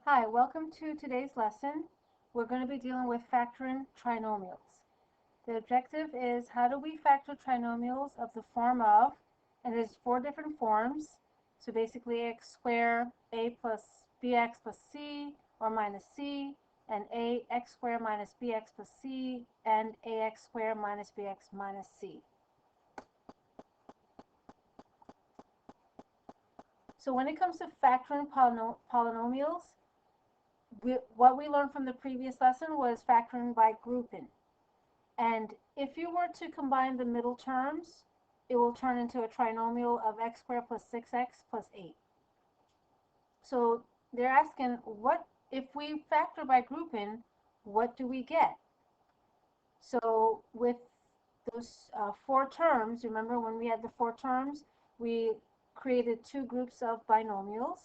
Hi, welcome to today's lesson. We're going to be dealing with factoring trinomials. The objective is how do we factor trinomials of the form of, and there's four different forms. So basically x squared, a plus bx plus c or minus c, and ax squared minus bx plus c, and ax squared minus bx minus c. So when it comes to factoring polynomials, what we learned from the previous lesson was factoring by grouping. And if you were to combine the middle terms, it will turn into a trinomial of x squared plus 6x plus 8. So they're asking, what if we factor by grouping, what do we get? So with those four terms, remember when we had the four terms, we created two groups of binomials.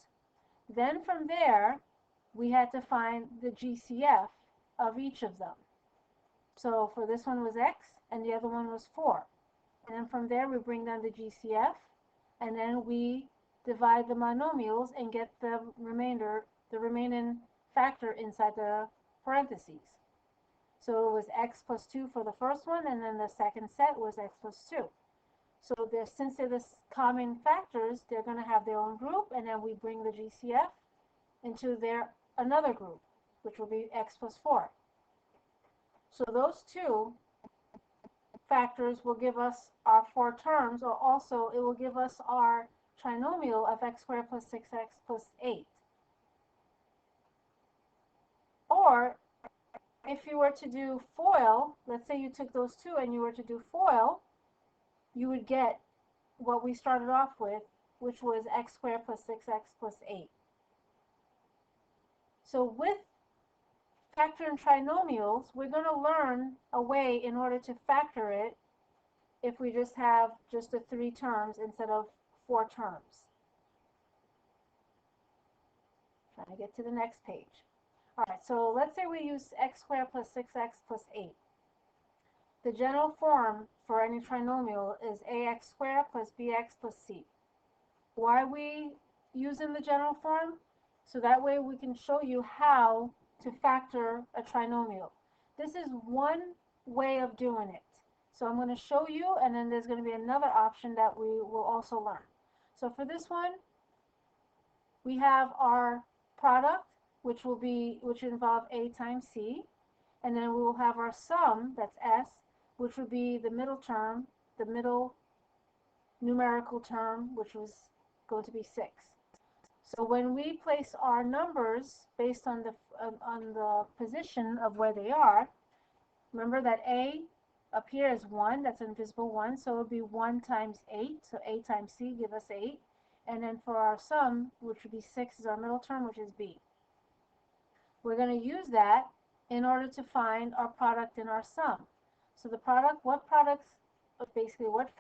Then from there, we had to find the GCF of each of them. So for this one was x, and the other one was 4. And then from there, we bring down the GCF, and then we divide the monomials and get the remaining factor inside the parentheses. So it was x plus 2 for the first one, and then the second set was x plus 2. So since they're the common factors, they're going to have their own group, and then we bring the GCF into their another group, which will be x plus 4. So those two factors will give us our four terms, or also it will give us our trinomial of x squared plus 6x plus 8. Or if you were to do FOIL, let's say you took those two and you were to do FOIL, you would get what we started off with, which was x squared plus 6x plus 8. So with factoring trinomials, we're going to learn a way in order to factor it if we just have just the three terms instead of four terms. Trying to get to the next page. All right, so let's say we use x squared plus 6x plus 8. The general form for any trinomial is ax squared plus bx plus c. Why are we using the general form? So that way we can show you how to factor a trinomial. This is one way of doing it. So I'm going to show you, and then there's going to be another option that we will also learn. So for this one, we have our product, which involve a times c, and then we will have our sum, that's s, which would be the middle term, the middle numerical term, which was going to be 6. So when we place our numbers based on the position of where they are, remember that a up here is 1, that's invisible 1, so it would be 1 times 8, so a times c give us 8. And then for our sum, which would be 6 is our middle term, which is b. We're going to use that in order to find our product and our sum. So the product, basically what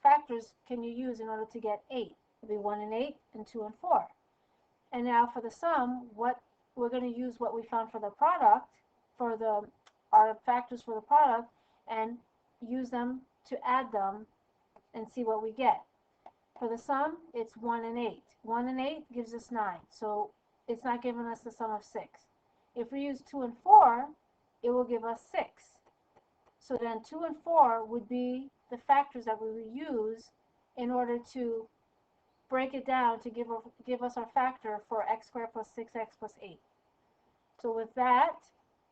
factors can you use in order to get 8? It would be 1 and 8 and 2 and 4. And now for the sum, we're going to use what we found for the product, for our factors for the product, and use them to add them and see what we get. For the sum, it's 1 and 8. 1 and 8 gives us 9, so it's not giving us the sum of 6. If we use 2 and 4, it will give us 6. So then 2 and 4 would be the factors that we would use in order to break it down to give us our factor for x squared plus 6x plus 8. So with that,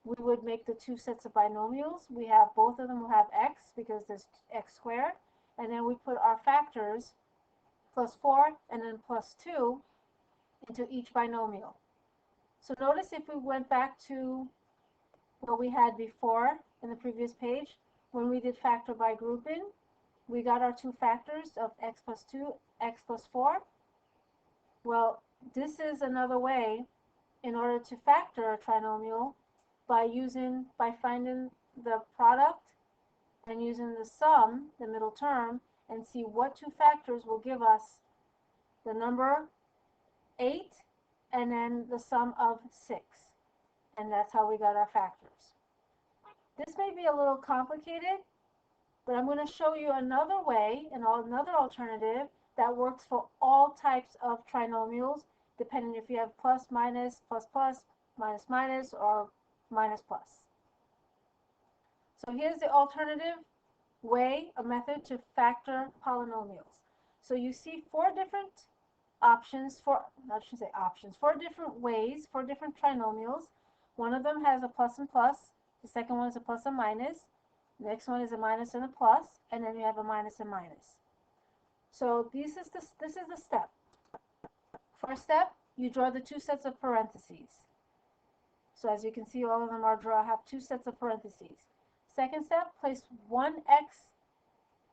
we would make the two sets of binomials. We have both of them will have x because there's x squared, and then we put our factors plus 4 and then plus 2 into each binomial. So notice if we went back to what we had before in the previous page, when we did factor by grouping, we got our two factors of x plus 2, x plus 4. Well, this is another way in order to factor a trinomial by finding the product and using the sum, the middle term, and see what two factors will give us the number 8 and then the sum of 6. And that's how we got our factors. This may be a little complicated, but I'm going to show you another way and another alternative that works for all types of trinomials depending if you have plus, minus, plus, plus, minus, minus, or minus, plus. So here's the alternative way, a method to factor polynomials. So you see four different options, I shouldn't say options, four different ways, four different trinomials. One of them has a plus and plus, the second one is a plus and minus, the next one is a minus and a plus, and then you have a minus and minus. So this is the step. First step, you draw the two sets of parentheses. So as you can see, all of them have two sets of parentheses. Second step, place one x,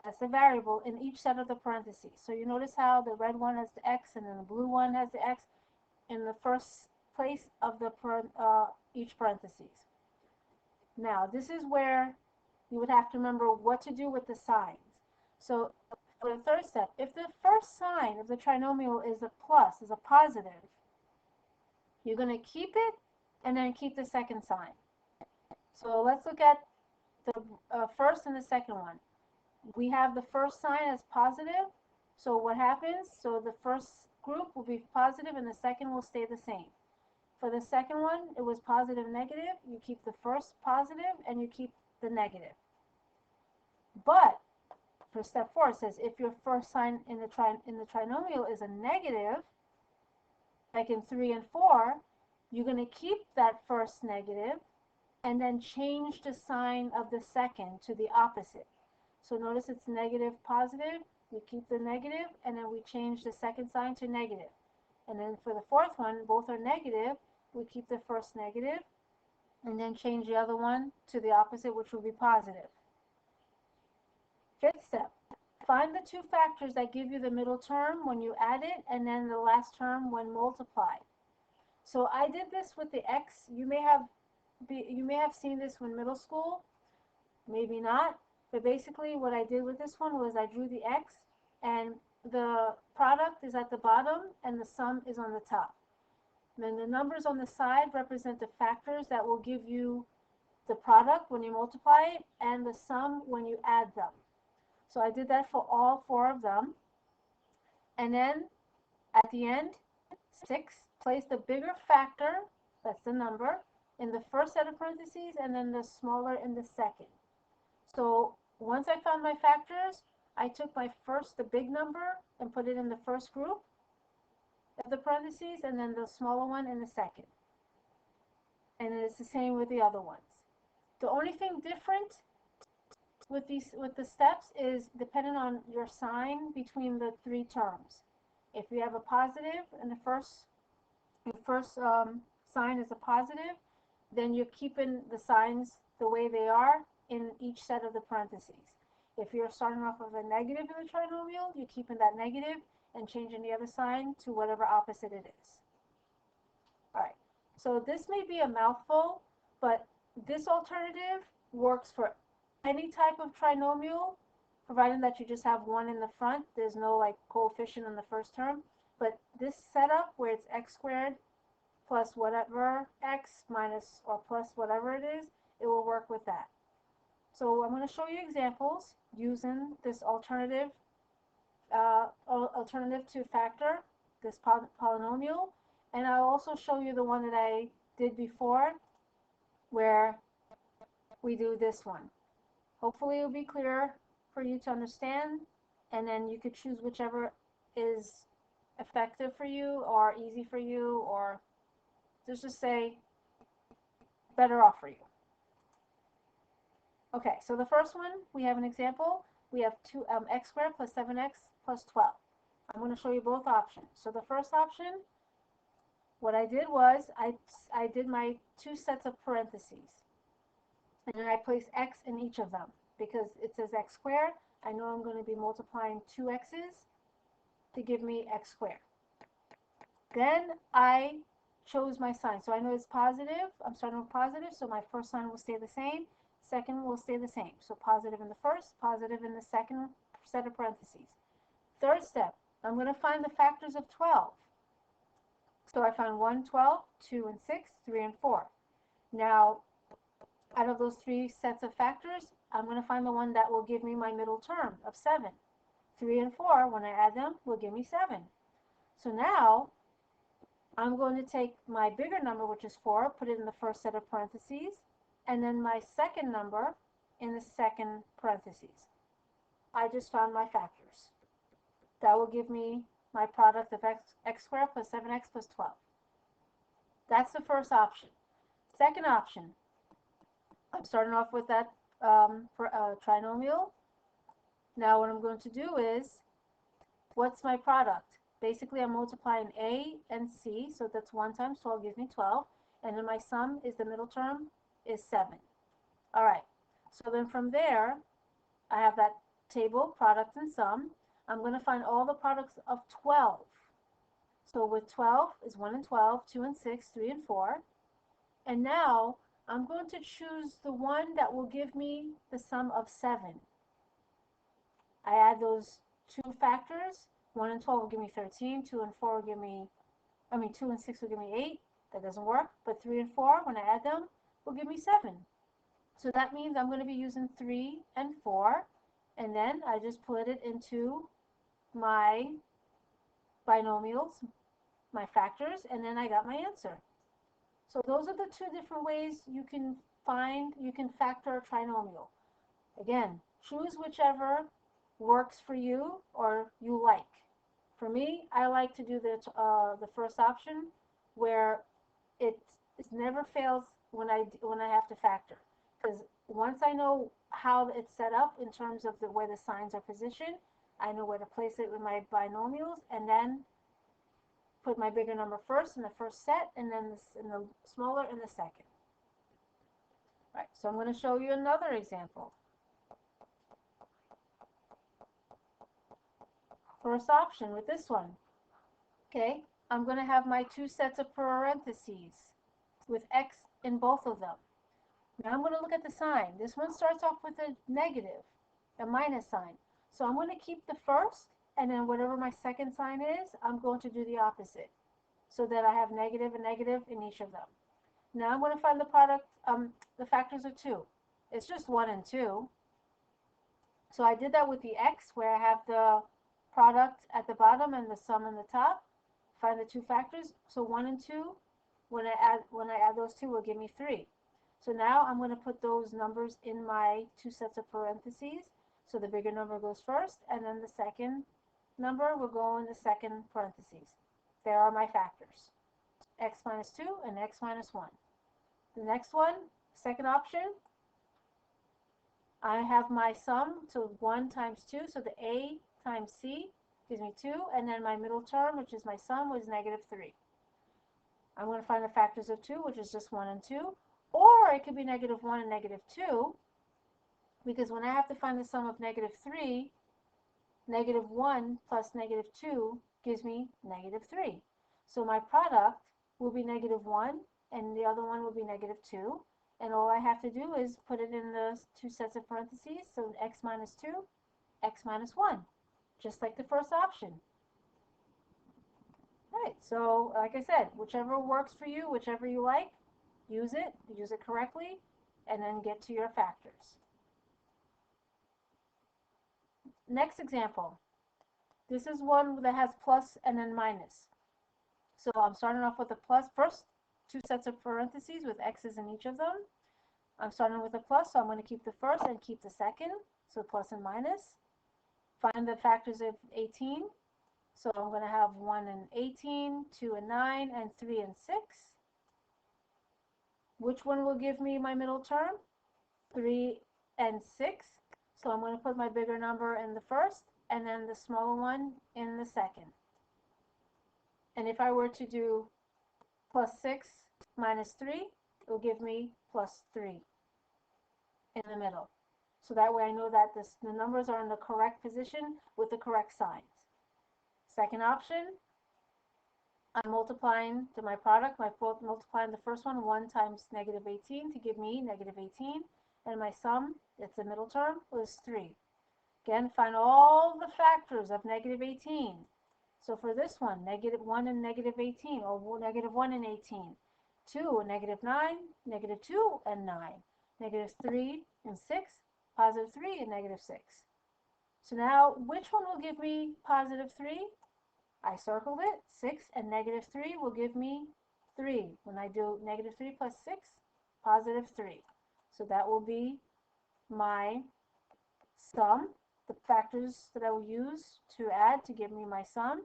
that's the variable, in each set of the parentheses. So you notice how the red one has the x and then the blue one has the x in the first place of the each parentheses. Now this is where you would have to remember what to do with the signs. So for the third step, if the first sign of the trinomial is a plus, is a positive, you're going to keep it and then keep the second sign. So let's look at the first and the second one. We have the first sign as positive. So what happens? So the first group will be positive and the second will stay the same. For the second one, it was positive, negative. You keep the first positive and you keep the negative. But for step 4, it says if your first sign in the trinomial is a negative, like in 3 and 4, you're going to keep that first negative and then change the sign of the second to the opposite. So notice it's negative, positive. We keep the negative, and then we change the second sign to negative. And then for the fourth one, both are negative. We keep the first negative, and then change the other one to the opposite, which will be positive. Fifth step, find the two factors that give you the middle term when you add it, and then the last term when multiplied. So I did this with the x. You may have seen this in middle school, maybe not. But basically what I did with this one was I drew the x, and the product is at the bottom and the sum is on the top. Then the numbers on the side represent the factors that will give you the product when you multiply it and the sum when you add them. So I did that for all four of them. And then at the end, 6, place the bigger factor, that's the number, in the first set of parentheses and then the smaller in the second. So once I found my factors, I took the big number and put it in the first group of the parentheses and then the smaller one in the second. And it's the same with the other ones. The only thing different with the steps is dependent on your sign between the three terms. If you have a positive and your first sign is a positive, then you're keeping the signs the way they are in each set of the parentheses. If you're starting off with a negative in the trinomial, you're keeping that negative and changing the other sign to whatever opposite it is. All right, so this may be a mouthful, but this alternative works for any type of trinomial, provided that you just have one in the front. There's no like coefficient in the first term. But this setup where it's x squared plus whatever x minus or plus whatever it is, it will work with that. So I'm going to show you examples using this alternative to factor, this polynomial, and I'll also show you the one that I did before where we do this one. Hopefully it'll be clear for you to understand, and then you could choose whichever is effective for you or easy for you, or just say better off for you. Okay, so the first one, we have an example. We have x squared plus 7x plus 12. I'm going to show you both options. So the first option, what I did was I did my two sets of parentheses. And then I placed x in each of them because it says x squared. I know I'm going to be multiplying two x's to give me x squared. Then I chose my sign. So I know it's positive. I'm starting with positive, so my first sign will stay the same. Second will stay the same. So positive in the first, positive in the second set of parentheses. Third step, I'm going to find the factors of 12. So I found 1, 12, 2, and 6, 3, and 4. Now, out of those three sets of factors, I'm going to find the one that will give me my middle term of 7. 3 and 4, when I add them, will give me 7. So now, I'm going to take my bigger number, which is 4, put it in the first set of parentheses, and then my second number in the second parentheses. I just found my factors. That will give me my product of x squared plus 7x plus 12. That's the first option. Second option, I'm starting off with that trinomial. Now what I'm going to do is, what's my product? Basically, I'm multiplying a and c, so that's 1 times 12 gives me 12, and then my sum is the middle term is 7. All right, so then from there, I have that table, product and sum. I'm going to find all the products of 12. So with 12 is 1 and 12, 2 and 6, 3 and 4. And now I'm going to choose the one that will give me the sum of 7. I add those two factors. 1 and 12 will give me 13, 2 and 4 will give me, 2 and 6 will give me 8. That doesn't work. But 3 and 4, when I add them, will give me 7. So that means I'm going to be using 3 and 4. And then I just put it into my binomials, my factors, and then I got my answer. So those are the two different ways you can factor a trinomial. Again, choose whichever works for you or you like. For me, I like to do the first option, where it never fails when I have to factor, because once I know how it's set up in terms of where the signs are positioned, I know where to place it with my binomials, and then put my bigger number first in the first set, and then in the smaller in the second. All right, so I'm going to show you another example. First option with this one. Okay, I'm going to have my two sets of parentheses with x in both of them. Now I'm going to look at the sign. This one starts off with a negative, a minus sign. So I'm going to keep the first, and then whatever my second sign is, I'm going to do the opposite, so that I have negative and negative in each of them. Now I'm going to find the product, the factors of 2. It's just 1 and 2. So I did that with the x, where I have the product at the bottom and the sum in the top. Find the two factors. So 1 and 2, when I add those two, will give me 3. So now I'm going to put those numbers in my two sets of parentheses. So the bigger number goes first, and then the second number will go in the second parentheses. There are my factors, x minus 2 and x minus 1. The next one, second option, I have my sum, so 1 times 2, so the a times c gives me 2, and then my middle term, which is my sum, was negative 3. I'm going to find the factors of 2, which is just 1 and 2, or it could be negative 1 and negative 2, because when I have to find the sum of negative 3, negative 1 plus negative 2 gives me negative 3. So my product will be negative 1, and the other one will be negative 2. And all I have to do is put it in the two sets of parentheses, so x minus 2, x minus 1, just like the first option. All right, so like I said, whichever works for you, whichever you like, use it correctly, and then get to your factors. Next example. This is one that has plus and then minus. So I'm starting off with a plus. First, two sets of parentheses with x's in each of them. I'm starting with a plus, so I'm going to keep the first and keep the second. So plus and minus. Find the factors of 18. So I'm going to have 1 and 18, 2 and 9, and 3 and 6. Which one will give me my middle term? 3 and 6. So I'm going to put my bigger number in the first, and then the smaller one in the second. And if I were to do plus 6 minus 3, it will give me plus 3 in the middle. So that way I know that the numbers are in the correct position with the correct signs. Second option, I'm multiplying to my product, multiplying the first one, 1 times negative 18 to give me negative 18. And my sum, it's the middle term, was 3. Again, find all the factors of negative 18. So for this one, negative 1 and negative 18, or negative 1 and 18. 2 and negative 9, negative 2 and 9. Negative 3 and 6, positive 3 and negative 6. So now, which one will give me positive 3? I circled it. 6 and negative 3 will give me 3. When I do negative 3 plus 6, positive 3. So that will be my sum, the factors that I will use to add to give me my sum.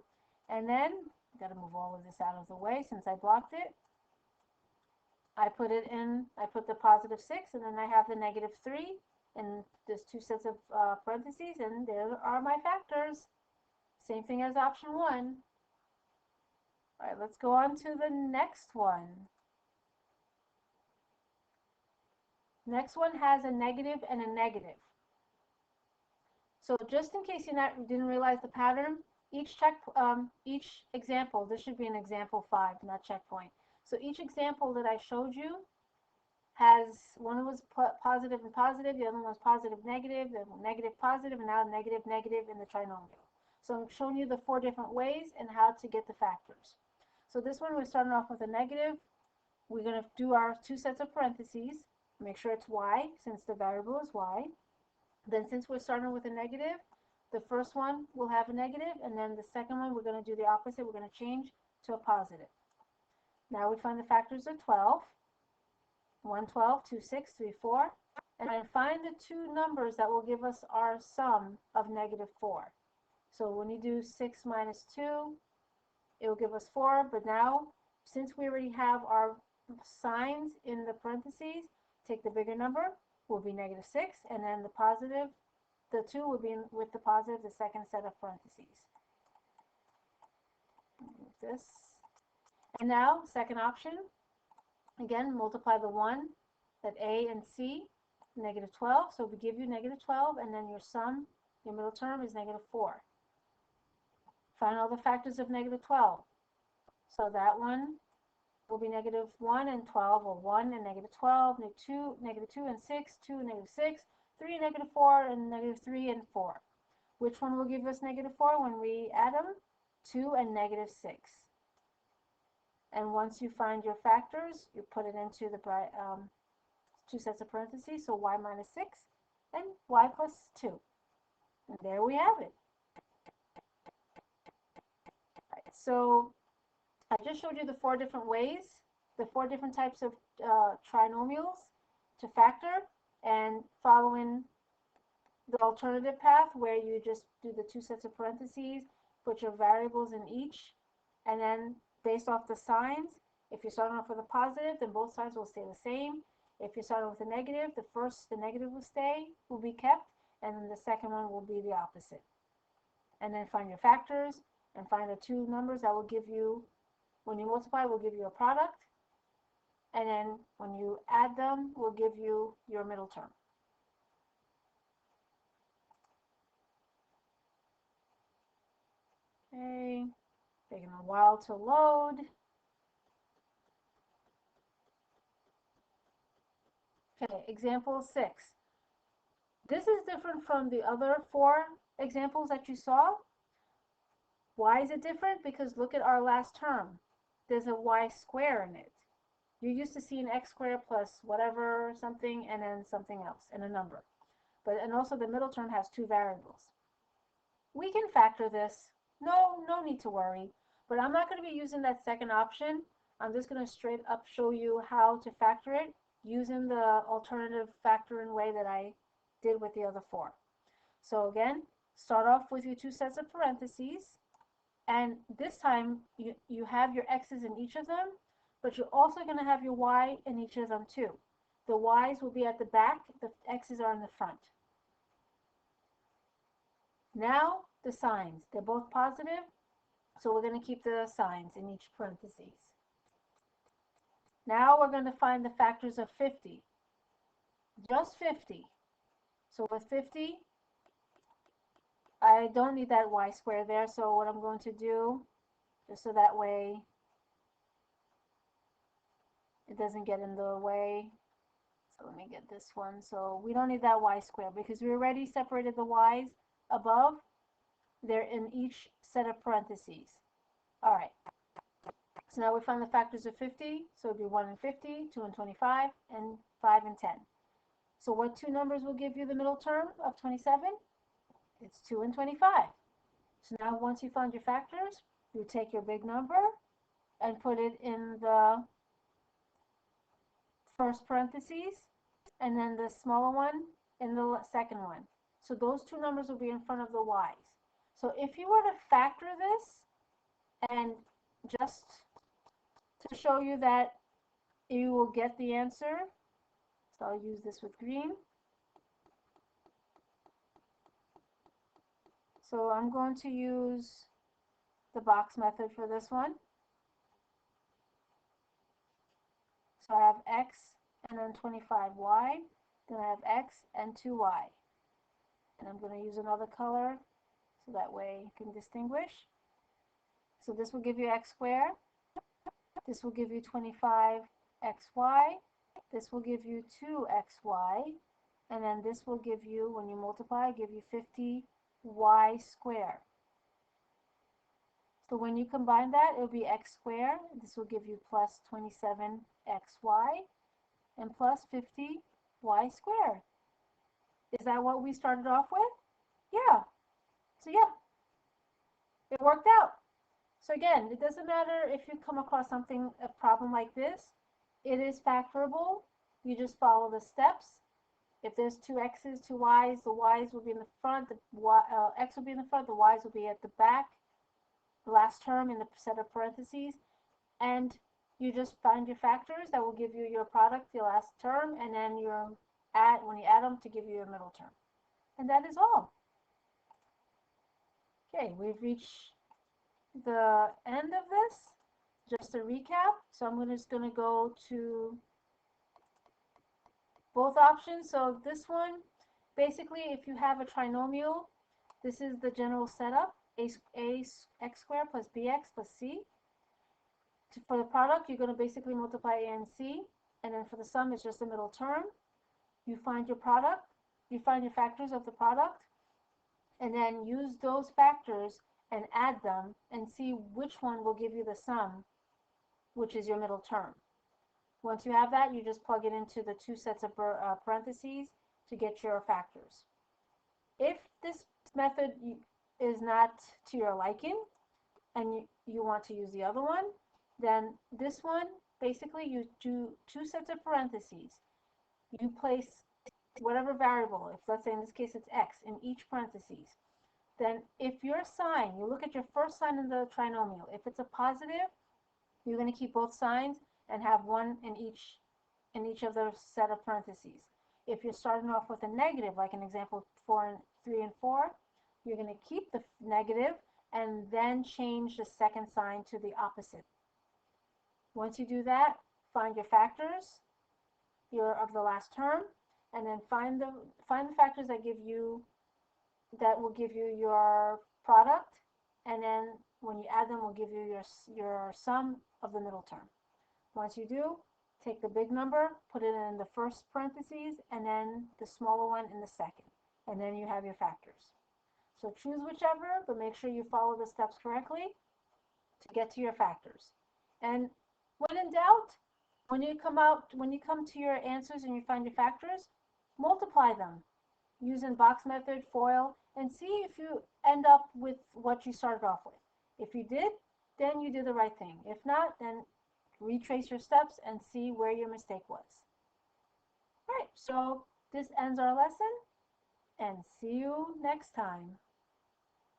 And then, I've got to move all of this out of the way since I blocked it. I put the positive 6, and then I have the negative 3, and there's two sets of parentheses, and there are my factors. Same thing as option 1. All right, let's go on to the next one. Next one has a negative and a negative. So just in case you didn't realize the pattern, each example, this should be an example 5, not checkpoint. So each example that I showed you has, one was positive and positive, the other one was positive, negative, then negative, positive, and now negative, negative in the trinomial. So I'm showing you the 4 different ways and how to get the factors. So this one, we're starting off with a negative. We're going to do our 2 sets of parentheses. Make sure it's y, since the variable is y. Then since we're starting with a negative, the first one will have a negative, and then the second one, we're going to do the opposite. We're going to change to a positive. Now we find the factors of 12. 1, 12, 2, 6, 3, 4. And I find the 2 numbers that will give us our sum of negative 4. So when you do 6 minus 2, it will give us 4. But now, since we already have our signs in the parentheses, take the bigger number, will be negative 6. And then the 2 will be with the positive, the second set of parentheses. Move this. And now, second option. Again, multiply the 1, that A and C, negative 12. So we give you negative 12, and then your sum, your middle term, is negative 4. Find all the factors of negative 12. So that one will be negative 1 and 12, or 1 and negative 12, negative 2 and 6, 2 and negative 6, 3 and negative 4, and negative 3 and 4. Which one will give us negative 4 when we add them? 2 and negative 6. And once you find your factors, you put it into the 2 sets of parentheses, so y minus 6 and y plus 2. And there we have it. Right, so I just showed you the 4 different ways, the 4 different types of trinomials to factor, and following the alternative path where you just do the 2 sets of parentheses, put your variables in each, and then based off the signs, if you're starting off with a positive, then both sides will stay the same. If you're starting with a negative, the negative will be kept, and then the second one will be the opposite. And then find your factors, and find the 2 numbers that will give you, when you multiply, will give you a product, and then when you add them, will give you your middle term. Okay, taking a while to load. Okay, example 6. This is different from the other 4 examples that you saw. Why is it different? Because look at our last term. There's a y square in it. You're used to seeing x squared plus whatever, something, and then something else, and a number. And also the middle term has 2 variables. We can factor this. No need to worry. But I'm not going to be using that second option. I'm just going to straight up show you how to factor it using the alternative factoring way that I did with the other 4. So again, start off with your 2 sets of parentheses, and this time you have your x's in each of them, but you're also going to have your y in each of them too. The y's will be at the back, the x's are in the front. Now the signs, they're both positive, so we're going to keep the signs in each parentheses. Now we're going to find the factors of 50. Just 50. So with 50, I don't need that y square there, so what I'm going to do, just so that way it doesn't get in the way. So let me get this one. So we don't need that y square because we already separated the y's above. They're in each set of parentheses. All right. So now we find the factors of 50. So it would be 1 and 50, 2 and 25, and 5 and 10. So what 2 numbers will give you the middle term of 27? It's 2 and 25. So now once you found your factors, You take your big number and put it in the first parentheses, and then the smaller one in the second one. So those two numbers will be in front of the y's. So if you were to factor this, and just to show you that you will get the answer, so I'll use this with green. So I'm going to use the box method for this one. So I have x and then 25y, then I have x and 2y. And I'm going to use another color so that way you can distinguish. So this will give you x squared. This will give you 25xy. This will give you 2xy. And then this will give you, when you multiply, give you 50y squared. So when you combine that, it will be x squared. This will give you plus 27xy and plus 50y squared. Is that what we started off with? Yeah. So yeah, it worked out. So again, it doesn't matter if you come across something, a problem like this. It is factorable. You just follow the steps. If there's two x's, two y's, the y's will be in the front, the x will be in the front, the y's will be at the back, the last term in the set of parentheses, and you just find your factors that will give you your product, your last term, and then your when you add them to give you your middle term. And that is all. Okay, we've reached the end of this. Just a recap. So I'm just going to go to both options. So this one, basically, if you have a trinomial, this is the general setup: x squared plus bx plus c. For the product, you're going to basically multiply a and c, and then for the sum, it's just the middle term. You find your product, you find your factors of the product, and then use those factors and add them and see which one will give you the sum, which is your middle term. Once you have that, you just plug it into the two sets of parentheses to get your factors. If this method is not to your liking and you want to use the other one, then this one, basically you do two sets of parentheses. You place whatever variable, if let's say in this case it's x, in each parentheses. Then if your sign, you look at your first sign in the trinomial, if it's a positive, you're going to keep both signs and have one in each of the set of parentheses. If you're starting off with a negative, like in example 3 and 4, you're going to keep the negative and then change the second sign to the opposite. Once you do that, find your factors of the last term, and then find the factors that will give you your product, and then when you add them, will give you your sum of the middle term. Once you do, take the big number, put it in the first parentheses, and then the smaller one in the second, and then you have your factors. So choose whichever, but make sure you follow the steps correctly to get to your factors. And when in doubt, when you come to your answers and you find your factors, multiply them using box method, FOIL, and see if you end up with what you started off with. If you did, then you did the right thing. If not, then retrace your steps and see where your mistake was. All right, so this ends our lesson, and see you next time.